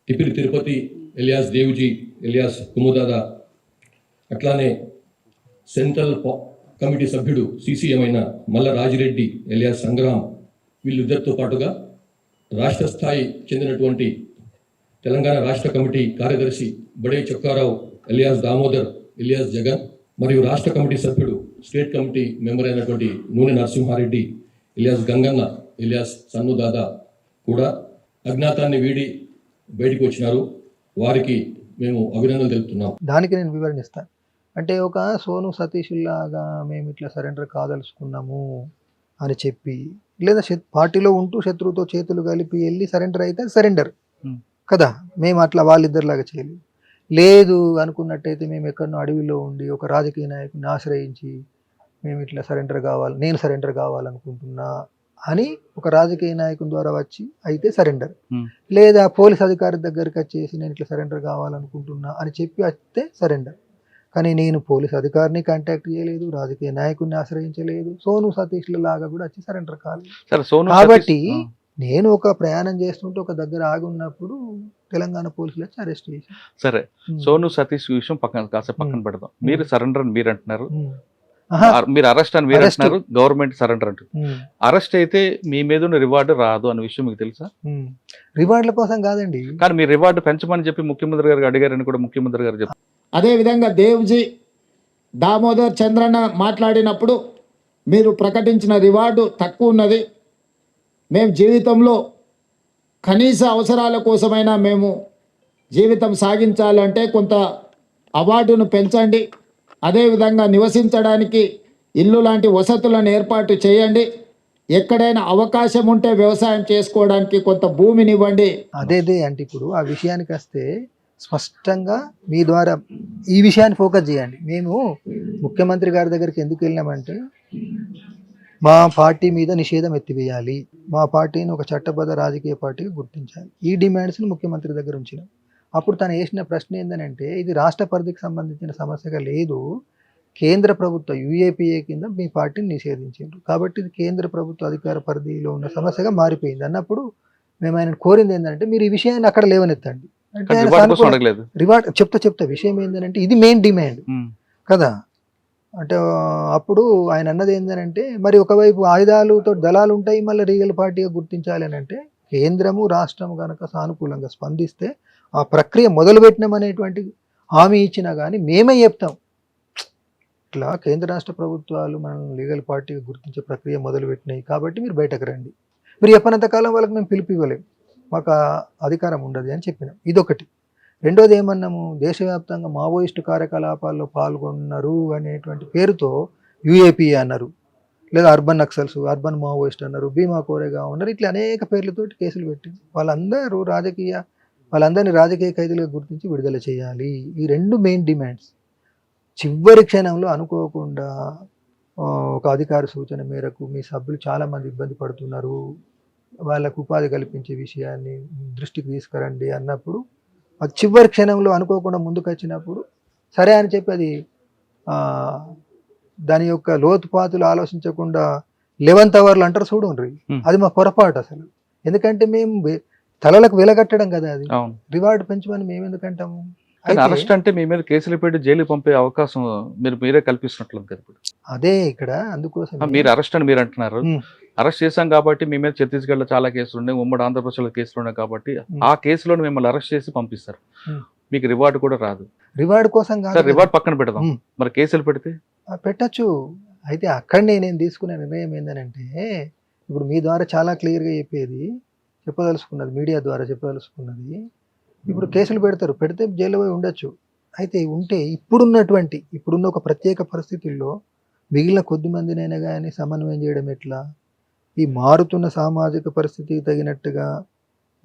Tipiri Tirupati alias Devji alias Kumudada, అట్లానే సెంట్రల్ కమిటీ సభ్యుడు సీసీఎం అయిన మల్ల రాజిరెడ్డి ఎలియాస్ సంగ్రామ్, వీళ్ళిద్దరితో పాటుగా రాష్ట్ర స్థాయి చెందినటువంటి తెలంగాణ రాష్ట్ర కమిటీ కార్యదర్శి బడే చొక్కారావు ఎలియాస్ దామోదర్ ఎలియాస్ జగన్, మరియు రాష్ట్ర కమిటీ సభ్యుడు స్టేట్ కమిటీ మెంబర్ అయినటువంటి నూనె నరసింహారెడ్డి ఇలియాస్ గంగన్న ఇలియాస్ సన్ను దాదా కూడా అజ్ఞాతాన్ని వీడి బయటికి వచ్చినారు. వారికి మేము అభినందనలు తెలుపుతున్నాం. దానికి నేను వివరణ ఇస్తాను. అంటే ఒక సోను సతీష్ లాగా మేము ఇట్లా సరెండర్ కాదలుచుకున్నాము అని చెప్పి, లేదా పార్టీలో ఉంటూ శత్రువుతో చేతులు కలిపి వెళ్ళి సరెండర్ అయితే సరెండర్ కదా. మేము అట్లా వాళ్ళిద్దరిలాగా చేయలేదు. లేదు అనుకున్నట్టయితే మేము ఎక్కడో అడవిలో ఉండి ఒక రాజకీయ నాయకుని ఆశ్రయించి మేము ఇట్లా సరెండర్ కావాలి, నేను సరెండర్ కావాలనుకుంటున్నా అని ఒక రాజకీయ నాయకుని ద్వారా వచ్చి అయితే సరెండర్, లేదా పోలీస్ అధికారి దగ్గరికి వచ్చేసి నేను ఇట్లా సరెండర్ కావాలనుకుంటున్నా అని చెప్పి వస్తే సరెండర్. కానీ నేను పోలీస్ అధికారిని కాంటాక్ట్ చేయలేదు, రాజకీయ నాయకుడిని ఆశ్రయించలేదు, సోను సతీష్ల లాగా కూడా వచ్చి సరెండర్ కాలేదు. కాబట్టి నేను ఒక ప్రయాణం చేస్తుంటే ఒక దగ్గర ఆగి ఉన్నప్పుడు తెలంగాణ పోలీసులు వచ్చి అరెస్ట్ చేశారు. సరే, సోను సతీష్ విషయం కాసేపు పక్కన పెడదాం. మీరు సరెండర్ అని మీరు అంటున్నారు, మీరు అరెస్ట్ అని మీరు అంటున్నారు, గవర్నమెంట్ సరెండర్ అంటుంది. అరెస్ట్ అయితే మీ మీద ఉన్న రివార్డు రాదు అనే విషయం మీకు తెలుసా? రివార్డుల కోసం కాదండి, కానీ మీరు రివార్డు పెంచమని చెప్పి ముఖ్యమంత్రి గారికి అడిగారని కూడా ముఖ్యమంత్రి గారు చెప్పారు. అదేవిధంగా దేవ్జీ దామోదర్ చంద్రన్న మాట్లాడినప్పుడు మీరు ప్రకటించిన రివార్డు తక్కువ ఉన్నది, మేము జీవితంలో కనీస అవసరాల కోసమైనా మేము జీవితం సాగించాలంటే కొంత అవార్డును పెంచండి, అదేవిధంగా నివసించడానికి ఇల్లు లాంటి వసతులను ఏర్పాటు చేయండి, ఎక్కడైనా అవకాశం ఉంటే వ్యవసాయం చేసుకోవడానికి కొంత భూమిని ఇవ్వండి. అదే అంటే ఇప్పుడు ఆ విషయానికి వస్తే స్పష్టంగా మీ ద్వారా ఈ విషయాన్ని ఫోకస్ చేయండి. మేము ముఖ్యమంత్రి గారి దగ్గరికి ఎందుకు వెళ్ళినామంటే మా పార్టీ మీద నిషేధం ఎత్తివేయాలి, మా పార్టీని ఒక చట్టబద్ధ రాజకీయ పార్టీగా గుర్తించాలి, ఈ డిమాండ్స్ని ముఖ్యమంత్రి దగ్గర ఉంచినాం. అప్పుడు తను వేసిన ప్రశ్న ఏంటంటే ఇది రాష్ట్ర పరిధికి సంబంధించిన సమస్యగా లేదు, కేంద్ర ప్రభుత్వ యుఏపిఏ కింద మీ పార్టీని నిషేధించారు కాబట్టి ఇది కేంద్ర ప్రభుత్వ అధికార పరిధిలో ఉన్న సమస్యగా మారిపోయింది అన్నప్పుడు మేము ఆయన కోరింది ఏంటంటే మీరు ఈ విషయాన్ని అక్కడ లేవనెత్తండి. అంటే రివార్డ్ చెప్తా విషయం ఏంటంటే ఇది మెయిన్ డిమాండ్ కదా. అంటే అప్పుడు ఆయన అన్నది ఏంటంటే మరి ఒకవైపు ఆయుధాలతో దళాలు ఉంటాయి, మళ్ళీ రీగల్ పార్టీగా గుర్తించాలి అని అంటే కేంద్రము రాష్ట్రము కనుక సానుకూలంగా స్పందిస్తే ఆ ప్రక్రియ మొదలుపెట్టినామనేటువంటి హామీ ఇచ్చినా కానీ మేమే చెప్తాం ఇట్లా కేంద్ర రాష్ట్ర ప్రభుత్వాలు మనం లీగల్ పార్టీగా గుర్తించే ప్రక్రియ మొదలుపెట్టినాయి కాబట్టి మీరు బయటకు రండి, మీరు చెప్పినంత కాలం వాళ్ళకి మేము పిలుపు ఇవ్వలేము, మాకు అధికారం ఉండదు అని చెప్పినాం. ఇదొకటి. రెండోది ఏమన్నాము, దేశవ్యాప్తంగా మావోయిస్టు కార్యకలాపాల్లో పాల్గొన్నారు అనేటువంటి పేరుతో యుఏపిఏ అన్నారు, లేదా అర్బన్ నక్సల్స్, అర్బన్ మావోయిస్ట్ అన్నారు, భీమా కోరేగా ఉన్నారు, ఇట్లా అనేక పేర్లతోటి కేసులు పెట్టి వాళ్ళందరినీ రాజకీయ ఖైదీలుగా గుర్తించి విడుదల చేయాలి. ఈ రెండు మెయిన్ డిమాండ్స్. చివరి క్షణంలో అనుకోకుండా ఒక అధికార సూచన మేరకు మీ సభ్యులు చాలామంది ఇబ్బంది పడుతున్నారు, వాళ్ళకు ఉపాధి కల్పించే విషయాన్ని దృష్టికి తీసుకురండి అన్నప్పుడు అది చివరి క్షణంలో అనుకోకుండా ముందుకు వచ్చినప్పుడు సరే అని చెప్పి అది దాని యొక్క లోతుపాతులు ఆలోచించకుండా 11th అవర్లు అంటారు చూడండి, అది మా పొరపాటు అసలు. ఎందుకంటే మేము తలలకు వెలగట్టడం కదా, అది రివార్డు పెంచమని మేము ఎందుకంటాము. అరెస్ట్ అంటే మీ మీద కేసులు పెట్టి జైలు పంపే అవకాశం మీరే కల్పిస్తున్నట్లు కదా. అదే ఇక్కడ అందుకోసం మీరు అరెస్ట్ అని మీరు అంటున్నారు, అరెస్ట్ చేశాం కాబట్టి మీ మీద ఛత్తీస్గఢ్ లో చాలా కేసులు ఉన్నాయి, ఉమ్మడి ఆంధ్రప్రదేశ్ లో కేసులు ఉన్నాయి కాబట్టి ఆ కేసులో మిమ్మల్ని అరెస్ట్ చేసి పంపిస్తారు, మీకు రివార్డు కూడా రాదు. రివార్డు కోసం కాదు, రివార్డ్ పక్కన పెడదాం, మరి కేసులు పెడితే పెట్టచ్చు. అయితే అక్కడనే నేను తీసుకునే నిర్ణయం ఏంటంటే ఇప్పుడు మీ ద్వారా చాలా క్లియర్గా చెప్పదలుచుకున్నది, మీడియా ద్వారా చెప్పదలుచుకున్నది, ఇప్పుడు కేసులు పెడితే జైలు పోయి ఉండొచ్చు. అయితే ఇప్పుడున్న ఒక ప్రత్యేక పరిస్థితుల్లో మిగిలిన కొద్ది మందినైనా కానీ సమన్వయం చేయడం ఎట్లా, ఈ మారుతున్న సామాజిక పరిస్థితికి తగినట్టుగా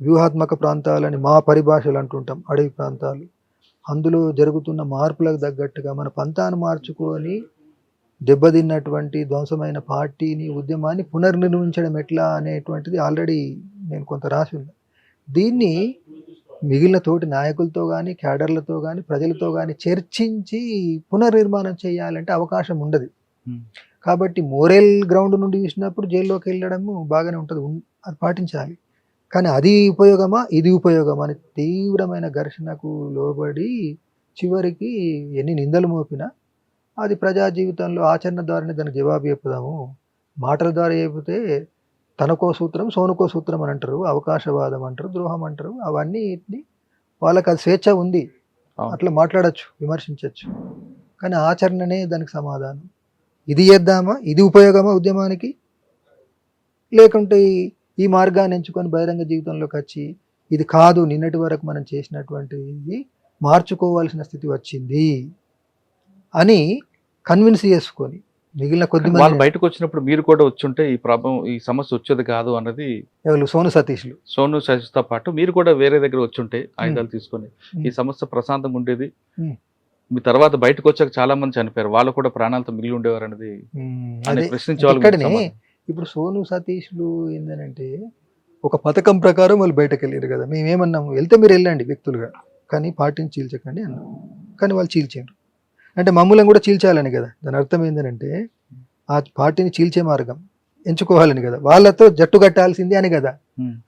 వ్యూహాత్మక ప్రాంతాలని మా పరిభాషలు అంటుంటాం, అడవి ప్రాంతాలు, అందులో జరుగుతున్న మార్పులకు తగ్గట్టుగా మన పంతాను మార్చుకొని దెబ్బతిన్నటువంటి ధ్వంసమైన పార్టీని, ఉద్యమాన్ని పునర్నిర్మించడం ఎట్లా అనేటువంటిది ఆల్రెడీ నేను కొంత రాసి ఉన్నా. దీన్ని మిగిలిన తోటి నాయకులతో కానీ, క్యాడర్లతో కానీ, ప్రజలతో కానీ చర్చించి పునర్నిర్మాణం చేయాలంటే అవకాశం ఉండదు. కాబట్టి మోరల్ గ్రౌండ్ నుండి చూసినప్పుడు జైల్లోకి వెళ్ళడము బాగానే ఉంటుంది, అది పాటించాలి. కానీ అది ఉపయోగమా ఇది ఉపయోగమా అని తీవ్రమైన ఘర్షణకు లోబడి చివరికి ఎన్ని నిందలు మోపినా అది ప్రజా జీవితంలో ఆచరణ ద్వారానే దానికి జవాబు చెప్పుదాము. మాటల ద్వారా చెబితే తనకో సూత్రం సోనుకో సూత్రం అని అంటారు, అవకాశవాదం అంటారు, ద్రోహం అంటారు. అవన్నీ వాళ్ళకి అది స్వేచ్ఛ ఉంది, అట్లా మాట్లాడచ్చు, విమర్శించవచ్చు. కానీ ఆచరణనే దానికి సమాధానం. ఇది చేద్దామా, ఇది ఉపయోగమా ఉద్యమానికి, లేకుంటే ఈ మార్గాన్ని ఎంచుకొని బహిరంగ జీవితంలోకి వచ్చి ఇది కాదు నిన్నటి వరకు మనం చేసినటువంటి ఇది మార్చుకోవాల్సిన స్థితి వచ్చింది అని కన్విన్స్ చేసుకొని మిగిలిన కొద్ది వాళ్ళు మంది బయటకు వచ్చినప్పుడు మీరు కూడా వచ్చుంటే ఈ ప్రాబ్లం ఈ సమస్య వచ్చేది కాదు అన్నది ఎవరు సోను సతీష్లు సోను సతీష్తో పాటు మీరు కూడా వేరే దగ్గర వచ్చుంటే ఆయుధాలు తీసుకొని ఈ సమస్య ప్రశాంతంగా ఉండేది. ఉమ్. మీ తర్వాత బయటకు వచ్చాక చాలా మంది చనిపోయారు, వాళ్ళు కూడా ప్రాణాలతో మిగిలి ఉండేవారు అనేది అదే ప్రశ్నించే వాళ్ళు ఇక్కడనే ఇప్పుడు సోను సతీష్లు ఏంటంటే ఒక పథకం ప్రకారం వాళ్ళు బయటకు వెళ్ళారు కదా. మేమేమన్నాము, వెళ్తే మీరు వెళ్ళండి వ్యక్తులుగా, కానీ పార్టీని చీల్చకండి అన్నాము. కానీ వాళ్ళు చీల్చారు. అంటే మమ్మల్ని కూడా చీల్చాలని కదా. దాని అర్థం ఏంటంటే ఆ పార్టీని చీల్చే మార్గం ఎంచుకోవాలని కదా, వాళ్ళతో జట్టు కట్టాల్సింది అని కదా.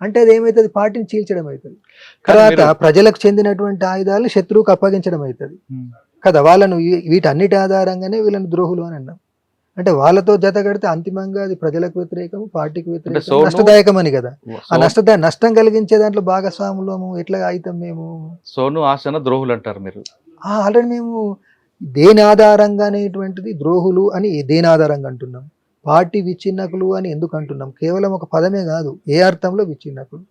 అంటే అది ఏమవుతుంది, పార్టీని చీల్చడం అవుతుంది. తర్వాత ప్రజలకు చెందినటువంటి ఆయుధాలు శత్రువుకు అప్పగించడం అవుతుంది కదా. వాళ్ళను వీటన్నిటి ఆధారంగానే వీళ్ళని ద్రోహులు అని అన్నాం. అంటే వాళ్ళతో జత కడితే అంతిమంగా అది ప్రజలకు వ్యతిరేకం, పార్టీకి వ్యతిరేకం, నష్టదాయకం అని కదా. ఆ నష్టం కలిగించే దాంట్లో భాగస్వాములము ఎట్లా అవుతాం మేము? సోను ఆసన ద్రోహులు అంటారు మీరు. ఆల్రెడీ మేము దేని ఆధారంగా అనేటువంటిది ద్రోహులు అని దేని ఆధారంగా అంటున్నాం? పార్టీ విచ్ఛిన్నకులు అని ఎందుకు అంటున్నాం? కేవలం ఒక పదమే కాదు, ఏ అర్థంలో విచ్ఛిన్నకులు,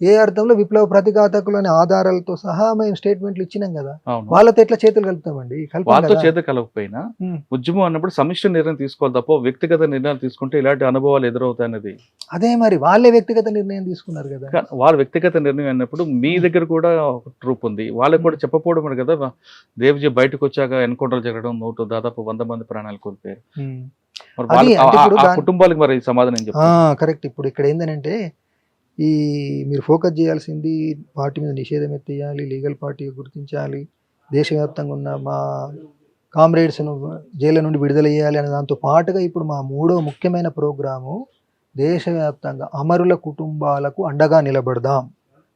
ఏ అర్థంలో విప్లవ ప్రతిఘాతకులు అనే ఆధారాలతో సహా మేము స్టేట్మెంట్లు ఇచ్చినాం కదా. వాళ్ళతో ఎట్లా చేతులు కలుపుతామండి? వాళ్ళతో చేతులు కలపకపోయినా ఉద్యమం అన్నప్పుడు సమిష్టి నిర్ణయం తీసుకోవాలి తప్ప వ్యక్తిగత నిర్ణయాలు తీసుకుంటే ఇలాంటి అనుభవాలు ఎదురవుతాయనేది. అదే మరి వాళ్ళే వ్యక్తిగత నిర్ణయం తీసుకున్నారు కదా. వాళ్ళ వ్యక్తిగత నిర్ణయం అన్నప్పుడు మీ దగ్గర కూడా ఒక ట్రూప్ ఉంది, వాళ్ళకి కూడా చెప్పపోవడం కదా. దేవ్జీ బయటకు వచ్చాక ఎన్కౌంటర్లు జరగడం, దాదాపు 100 మంది ప్రాణాలు కోల్పోయారు. కుటుంబాలకు మరి సమాధానం చెప్పారు. కరెక్ట్. ఇప్పుడు ఇక్కడ ఏంటంటే మీరు ఫోకస్ చేయాల్సింది పార్టీ మీద నిషేధం ఎత్తేయాలి, లీగల్ పార్టీగా గుర్తించాలి, దేశవ్యాప్తంగా ఉన్న మా కామ్రేడ్స్ను జైలు నుండి విడుదల చేయాలి అనే దాంతో పాటుగా ఇప్పుడు మా 3వ ముఖ్యమైన ప్రోగ్రాము దేశవ్యాప్తంగా అమరుల కుటుంబాలకు అండగా నిలబడదాం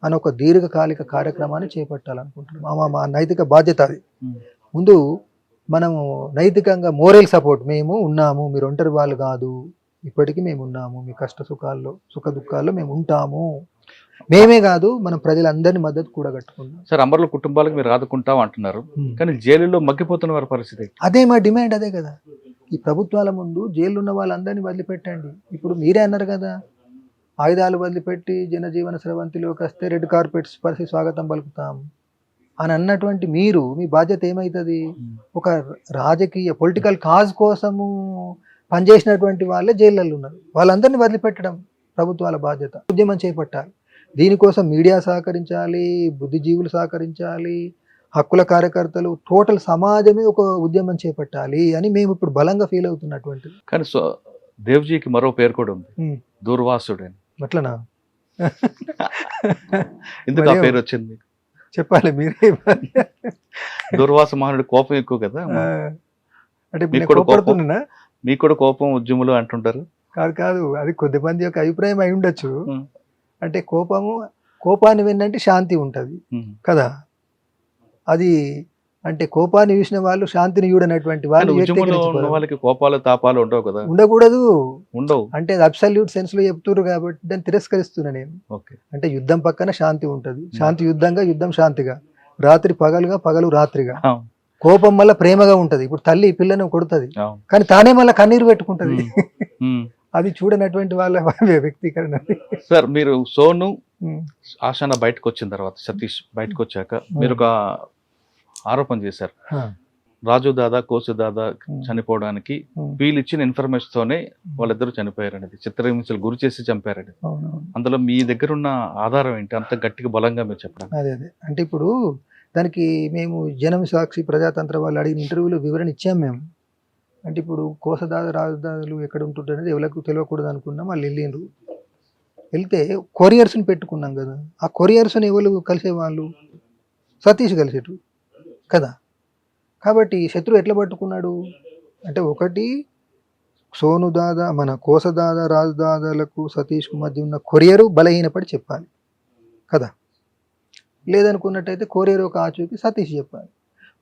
అని ఒక దీర్ఘకాలిక కార్యక్రమాన్ని చేపట్టాలనుకుంటున్నాం. మా నైతిక బాధ్యత అది. ముందు మనము నైతికంగా మోరల్ సపోర్ట్, మేము ఉన్నాము, మీరు ఒంటరి వాళ్ళు కాదు, ఇప్పటికీ మేము ఉన్నాము, మీ కష్ట సుఖాల్లో సుఖ దుఃఖాల్లో మేము ఉంటాము. మేమే కాదు, మనం ప్రజలందరినీ మద్దతు కూడా కట్టుకున్నాం. సార్, అమరుల కుటుంబాలకు మీరు ఆదుకుంటాం అంటున్నారు, కానీ జైలులో మగ్గిపోతున్న వారి పరిస్థితి అదే. మా డిమాండ్ అదే కదా. ఈ ప్రభుత్వాల ముందు జైలు ఉన్న వాళ్ళందరినీ వదిలిపెట్టండి. ఇప్పుడు మీరే అన్నారు కదా, ఆయుధాలు వదిలిపెట్టి జనజీవన స్రవంతిలోకి వస్తే రెడ్ కార్పెట్స్ పరిస్థితి స్వాగతం పలుకుతాం అని అన్నటువంటి మీరు, మీ బాధ్యత ఏమవుతుంది? ఒక రాజకీయ పొలిటికల్ కాజ్ కోసము పనిచేసినటువంటి వాళ్ళే జైళ్ళల్లో ఉన్నారు, వాళ్ళందరినీ వదిలిపెట్టడం ప్రభుత్వాల బాధ్యత. ఉద్యమం చేపట్టాలి, దీనికోసం మీడియా సహకరించాలి, బుద్ధిజీవులు సహకరించాలి, హక్కుల కార్యకర్తలు, టోటల్ సమాజమే ఒక ఉద్యమం చేపట్టాలి అని మేము ఇప్పుడు బలంగా ఫీల్ అవుతున్నటువంటిది. కానీ దేవ్జీకి మరో పేరు కూడా ఉంది, దూర్వాసుడు అని. అట్లనా? ఎందుకు ఆ పేరు వచ్చింది చెప్పాలి మీరే. దూర్వాస మహానుడి కోపం ఎక్కువ కదా. అంటే కోపడుతున్నా, మీకు కూడా కోపం ఉద్యములు అంటుంటారు. కాదు, అది కొద్దిమంది యొక్క అభిప్రాయం అయి ఉండొచ్చు. అంటే కోపాన్ని విన్నంటే శాంతి ఉంటుంది కదా. అది అంటే కోపాన్ని చూసిన వాళ్ళు శాంతిని చూడనటువంటి వాళ్ళకి కోపాలు తాపాలు ఉండవు కదా. ఉండకూడదు, ఉండవు. అంటే అబ్సల్యూట్ సెన్స్ లో చెప్తున్నారు కాబట్టి దాన్ని తిరస్కరిస్తున్నా నేను. అంటే యుద్ధం పక్కన శాంతి ఉంటది, శాంతి యుద్ధంగా, యుద్ధం శాంతిగా, రాత్రి పగలుగా, పగలు రాత్రిగా. కోపం వల్ల ప్రేమగా ఉంటది. ఇప్పుడు తల్లి పిల్లను కొడుతుంది, కానీ తానే మళ్ళీ కన్నీరు పెట్టుకుంటది. అది చూడనటువంటి వాళ్ళ వ్యక్తీకరణ. సార్, మీరు సోను ఆశాన బయటకు వచ్చిన తర్వాత, సతీష్ బయటకు వచ్చాక మీరు ఒక ఆరోపణ చేశారు, రాజు దాదా, కోసు దాదా చనిపోవడానికి వీళ్ళు ఇచ్చిన ఇన్ఫర్మేషన్ తోనే వాళ్ళిద్దరూ చనిపోయారనేది, చిత్రహింసలు గురి చేసి చంపారని. అందులో మీ దగ్గర ఉన్న ఆధారం ఏంటి, అంత గట్టిగా బలంగా మీరు చెప్పడం? అదే అంటే ఇప్పుడు దానికి మేము జనం సాక్షి, ప్రజాతంత్ర వాళ్ళు అడిగిన ఇంటర్వ్యూలో వివరణ ఇచ్చాం మేము. అంటే ఇప్పుడు కోసదాద, రాజదాదులు ఎక్కడ ఉంటుంటారు అనేది ఎవరికి తెలియకూడదు అనుకున్నాం. వాళ్ళు వెళ్ళిండ్రు, వెళ్తే కొరియర్స్ని పెట్టుకున్నాం కదా. ఆ కొరియర్స్ని ఎవరు కలిసేవాళ్ళు? సతీష్ కలిసేటు కదా. కాబట్టి శత్రువు ఎట్లా పట్టుకున్నాడు అంటే, ఒకటి సోను దాదా, మన కోసదాదా, రాజదాదాలకు సతీష్కు మధ్య ఉన్న కొరియరు బలహీనపడి చెప్పాలి కదా. లేదనుకున్నట్టయితే కొరియర్ ఒక ఆచూకి సతీష్ చెప్పాలి.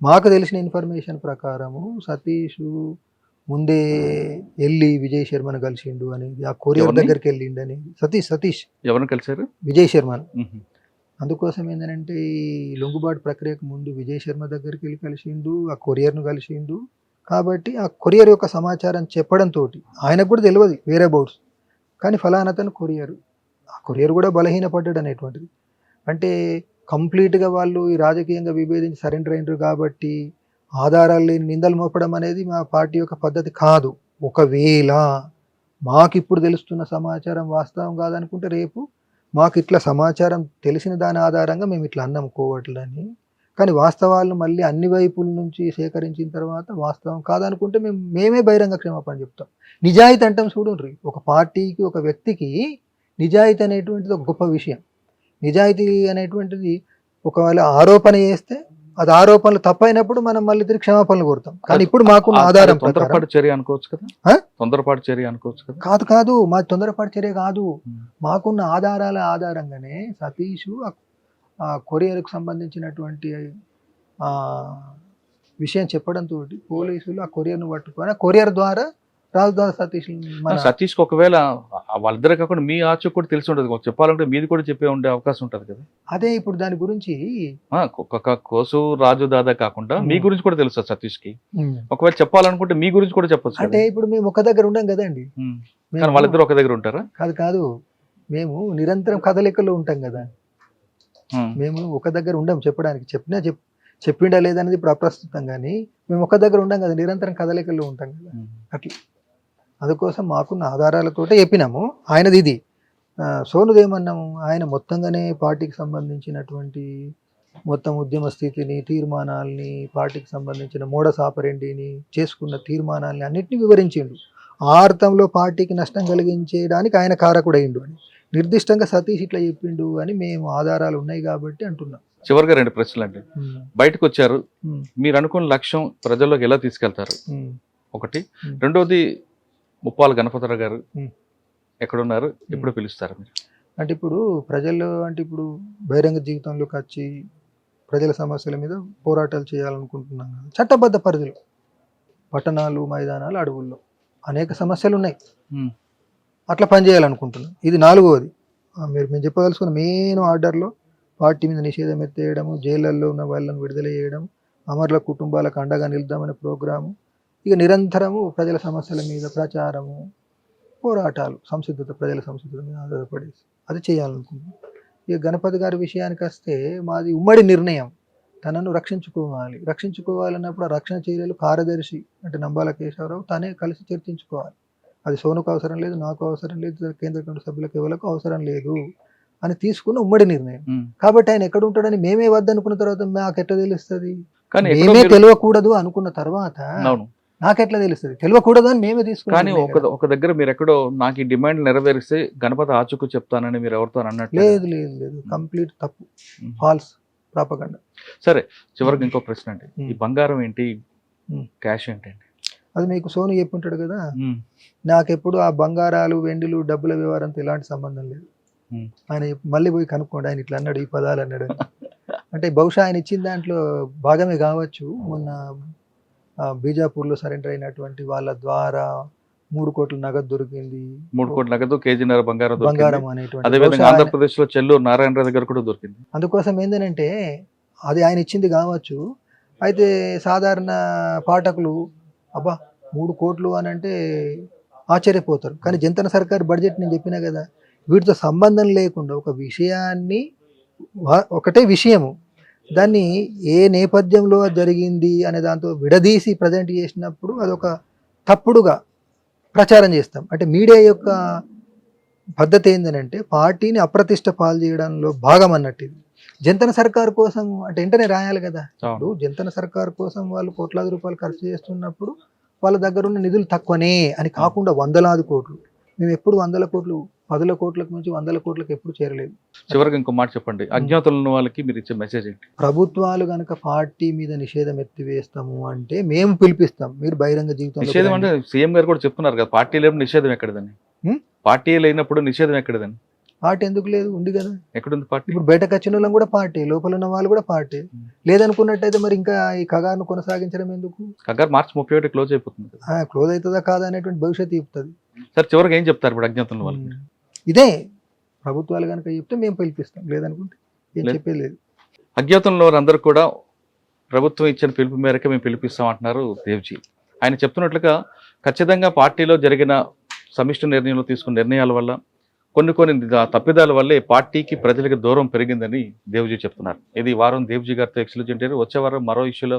మాకు తెలిసిన ఇన్ఫర్మేషన్ ప్రకారము సతీష్ ముందే వెళ్ళి విజయ్ శర్మను కలిసిండు అనేది, ఆ కొరియర్ దగ్గరికి వెళ్ళిండు అనేది. సతీష్ ఎవరిని కలిసారు? విజయ్ శర్మను. అందుకోసం ఏంటంటే ఈ లొంగుబాటు ప్రక్రియకు ముందు విజయ్ శర్మ దగ్గరికి వెళ్ళి కలిసిండు, ఆ కొరియర్ను కలిసిండు. కాబట్టి ఆ కొరియర్ యొక్క సమాచారం చెప్పడంతో ఆయనకు కూడా తెలియదు వేరే బౌట్స్, కానీ ఫలానతను కొరియర్, ఆ కొరియర్ కూడా బలహీనపడ్డాడు అనేటువంటిది. అంటే కంప్లీట్గా వాళ్ళు ఈ రాజకీయంగా విభేదించి సరెండర్ అయినారు కాబట్టి ఆధారాలు లేని నిందలు మోపడం అనేది మా పార్టీ యొక్క పద్ధతి కాదు. ఒకవేళ మాకు ఇప్పుడు తెలుస్తున్న సమాచారం వాస్తవం కాదనుకుంటే రేపు మాకు ఇట్లా సమాచారం తెలిసిన దాని ఆధారంగా మేము ఇట్లా అన్నం కోవట్లని, కానీ వాస్తవాలను మళ్ళీ అన్ని వైపుల నుంచి సేకరించిన తర్వాత వాస్తవం కాదనుకుంటే మేమే బహిరంగ క్షమాపణ చెప్తాం. నిజాయితీ అంటాం చూడండి, ఒక పార్టీకి ఒక వ్యక్తికి నిజాయితీ అనేటువంటిది ఒక గొప్ప విషయం. నిజాయితీ అనేటువంటిది ఒకవేళ ఆరోపణ చేస్తే అది ఆరోపణలు తప్పైనప్పుడు మనం మళ్ళీ తిరిగి క్షమాపణలు కోరుతాం. కానీ ఇప్పుడు మాకున్న ఆధారం తొందరపాటు చర్య అనుకోవచ్చు కదా, తొందరపాటు చర్య అనుకోవచ్చు కదా. కాదు మా తొందరపాటు చర్య కాదు. మాకున్న ఆధారాల ఆధారంగానే సతీష్ ఆ కొరియర్కు సంబంధించినటువంటి విషయం చెప్పడంతో పోలీసులు ఆ కొరియర్ను పట్టుకొని ఆ కొరియర్ ద్వారా రాజధాని సతీష్కి ఒకవేళ వాళ్ళిద్దరే కాకుండా మీ ఆచూ కూడా తెలిసి ఉంటుంది, చెప్పాలంటే మీది కూడా చెప్పే ఉండే అవకాశం ఉంటుంది కదా. అదే ఇప్పుడు దాని గురించి కోసు రాజు దాదా కాకుండా మీ గురించి కూడా తెలుసు సతీష్కి. ఒకవేళ చెప్పాలనుకుంటే మీ గురించి కూడా చెప్పొచ్చు. అంటే ఇప్పుడు మేము ఒక దగ్గర ఉండం కదండి, కానీ వాళ్ళిద్దరు ఒక దగ్గర ఉంటారా? కాదు మేము నిరంతరం కదలికల్లో ఉంటాం కదా. మేము ఒక దగ్గర ఉండం, చెప్పడానికి చెప్పిండా లేదనేది ఇప్పుడు అప్రస్తుతం, కానీ మేము ఒక దగ్గర ఉండం కదా, నిరంతరం కదలికల్లో ఉంటాం కదా. అట్లా అందుకోసం మాకున్న ఆధారాలతోటే చెప్పినాము. ఆయనది ఇది సోనుదేమన్నాము, ఆయన మొత్తంగానే పార్టీకి సంబంధించినటువంటి మొత్తం ఉద్యమ స్థితిని, తీర్మానాల్ని, పార్టీకి సంబంధించిన మోడస్ ఆపరెండిని, చేసుకున్న తీర్మానాల్ని అన్నింటినీ వివరించిండు. ఆ అర్థంలో పార్టీకి నష్టం కలిగించేయడానికి ఆయన కారకుడైండు అని నిర్దిష్టంగా సతీష్ ఇట్లా చెప్పిండు అని మేము ఆధారాలు ఉన్నాయి కాబట్టి అంటున్నాం. చివరిగా 2 ప్రశ్నలు అండి. బయటకు వచ్చారు, మీరు అనుకున్న లక్ష్యం ప్రజల్లోకి ఎలా తీసుకెళ్తారు? ఒకటి. రెండోది, ముప్పాల గణపతిరావు గారు ఎక్కడున్నారు, ఎప్పుడు పిలుస్తారు మీరు? అంటే ఇప్పుడు ప్రజల్లో అంటే ఇప్పుడు బహిరంగ జీవితంలోకి వచ్చి ప్రజల సమస్యల మీద పోరాటాలు చేయాలనుకుంటున్నాం కదా. చట్టబద్ధ పరిధిలో పట్టణాలు, మైదానాలు, అడవుల్లో అనేక సమస్యలు ఉన్నాయి, అట్లా పనిచేయాలనుకుంటున్నాం. ఇది 4వది. మేము చెప్పదలుచుకున్న మెయిన్ ఆర్డర్లో పార్టీ మీద నిషేధం ఎత్తేయడము, జైళ్ళల్లో ఉన్న వాళ్ళని విడుదల చేయడం, అమరుల కుటుంబాలకు అండగా నిలుద్దామనే ప్రోగ్రాము, ఇక నిరంతరము ప్రజల సమస్యల మీద ప్రచారము, పోరాటాలు, సంసిద్ధత, ప్రజల సంసిద్ధత మీద ఆధారపడేసి అది చేయాలనుకుంటున్నాం. ఇక గణపతి గారి విషయానికి వస్తే మాది ఉమ్మడి నిర్ణయం, తనను రక్షించుకోవాలన్నప్పుడు ఆ రక్షణ చర్యలు కార్యదర్శి అంటే నంబాల కేశవరావు తనే కలిసి చర్చించుకోవాలి. అది సోనుకు అవసరం లేదు, నాకు అవసరం లేదు, కేంద్ర కమిటీ సభ్యులకు ఎవరికి అవసరం లేదు అని తీసుకున్న ఉమ్మడి నిర్ణయం. కాబట్టి ఆయన ఎక్కడ ఉంటాడని మేమే వద్దనుకున్న తర్వాత మాకు ఎట్లా తెలుస్తుంది? మేమే తెలియకూడదు అనుకున్న తర్వాత నాకెట్లా తెలుస్తుంది? తెలియకూడదు అని మేమే తీసుకున్నాం. కానీ ఒక దగ్గర మీరు ఎక్కడో నాకు ఈ డిమాండ్ నెరవేరిస్తే గణపతి ఆచుకు చెప్తానని మీరు ఎవరితో అన్నట్టు? లేదు, కంప్లీట్ తప్పు, ఫాల్స్ ప్రాపగండా. సరే, చివరికి ఇంకో ప్రశ్న అండి. ఈ బంగారం ఏంటి, క్యాష్ ఏంటండి? అది మీకు సోను చెప్పుంటాడు కదా. నాకెప్పుడు ఆ బంగారాలు, వెండిలు, డబ్బుల వ్యవహారంతో ఎలాంటి సంబంధం లేదు. ఆయన మళ్ళీ పోయి కనుక్కోండి, ఆయన ఇట్లా అన్నాడు, ఈ పదాలు అన్నాడు అంటే బహుశా ఆయన ఇచ్చిన దాంట్లో భాగమే కావచ్చు. మొన్న బీజాపూర్లో సరెండర్ అయినటువంటి వాళ్ళ ద్వారా 3 కోట్ల నగదు దొరికింది. 3 కోట్ల నగదు, కేజీన్నర బంగారం అనేటువంటి. అదేవిధంగా ఆంధ్రప్రదేశ్ లో చెల్లూరు నారాయణరావు దగ్గర కూడా దొరికింది. అందుకోసం ఏంటంటే అది ఆయన ఇచ్చింది కావచ్చు. అయితే సాధారణ పాఠకులు అబ్బా 3 కోట్లు అని అంటే ఆశ్చర్యపోతారు. కానీ జంతన సర్కార్ బడ్జెట్ నేను చెప్పినా కదా, వీటితో సంబంధం లేకుండా ఒక విషయాన్ని, ఒకటే విషయము, దాన్ని ఏ నేపథ్యంలో జరిగింది అనే దాంతో విడదీసి ప్రజెంట్ చేసినప్పుడు అదొక తప్పుడుగా ప్రచారం చేస్తాం. అంటే మీడియా యొక్క పద్ధతి ఏంటంటే పార్టీని అప్రతిష్ట పాలు చేయడంలో భాగం అన్నట్టు. ఇది జంతన సర్కార్ కోసం అంటే వెంటనే రాయాలి కదా. ఇప్పుడు జంతన సర్కార్ కోసం వాళ్ళు కోట్లాది రూపాయలు ఖర్చు చేస్తున్నప్పుడు వాళ్ళ దగ్గర ఉన్న నిధులు తక్కువనే అని కాకుండా 100ల కోట్లు. మేము ఎప్పుడు 100 కోట్లు, 10 కోట్లకు నుంచి 100 కోట్లకు ఎప్పుడు చేరలేదు. చివరికి ఇంకో మాట చెప్పండి, అజ్ఞాతులు ఉన్న వాళ్ళకి మీరు ఇచ్చే మెసేజ్ ఏంటి? ప్రభుత్వాలు కనుక పార్టీ మీద నిషేధం ఎత్తివేస్తాము అంటే మేము పిలిపిస్తాం. మీరు బహిరంగ జీవితంలో నిషేధం అంటే సీఎం గారు కూడా చెప్తున్నారు కదా, పార్టీ లేనప్పుడు నిషేధం ఎక్కడదని. పార్టీ లేనప్పుడు నిషేధం ఎక్కడదని? పార్టీ ఎందుకు లేదు, ఉంది కదా. ఎక్కడుంది పార్టీ? ఇప్పుడు బయటకు వచ్చిన వాళ్ళం కూడా పార్టీ, లోపల ఉన్న వాళ్ళు కూడా పార్టీ. లేదనుకున్నట్టయితే మరి ఇంకా ఈ కగారును కొనసాగించడం ఎందుకు? కగారు మార్చి 31 క్లోజ్ అయిపోతుంది. క్లోజ్ అవుతుందా కాదా అనేటువంటి భవిష్యత్తు చెప్తుంది. సార్, చివరికి ఏం చెప్తారు ఇప్పుడు అజ్ఞాతంలో వాళ్ళకి? ఇదే ప్రభుత్వాలు కనుక చెప్తే మేము పిలిపిస్తాం, లేదనుకుంటే ఏం లేదు. చెప్పలేదు. అజ్ఞాతంలో అందరూ కూడా ప్రభుత్వం ఇచ్చిన పిలుపు మేరకు మేము పిలిపిస్తాం అంటున్నారు దేవ్జీ. ఆయన చెప్తున్నట్లుగా ఖచ్చితంగా పార్టీలో జరిగిన సమిష్టి నిర్ణయంలో తీసుకున్న నిర్ణయాల వల్ల కొన్ని తప్పిదాల వల్లే పార్టీకి ప్రజలకు దూరం పెరిగిందని దేవ్జీ చెప్తున్నారు. ఇది ఈ వారం దేవ్జీ గారితో ఎక్స్క్లూజివ్. వచ్చే వారం మరో ఇష్యూలో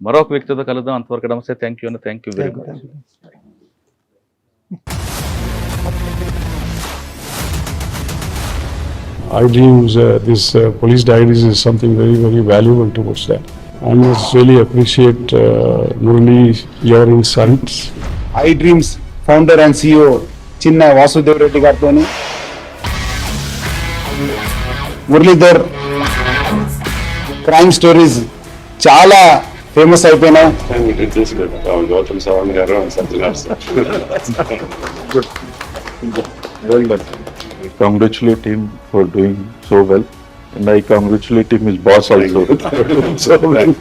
మరొక వ్యక్తితో కలుద్దాం. అంతవరకు నమస్తే. Thank you very much. Thank you. iDreams, this police diaries is something very, very valuable towards that. I must really appreciate Murali, your insights. iDreams founder and CEO చిన్న వాసుదేవ్ రెడ్డి గారితో మురళీధర్ క్రైమ్ స్టోరీస్ చాలా ఫేమస్ అయిపోయినాయి. Gautam Savan garu and Sajjan sir. Good. Well done. I congratulate him for doing so well, and I congratulate him his boss also. So well.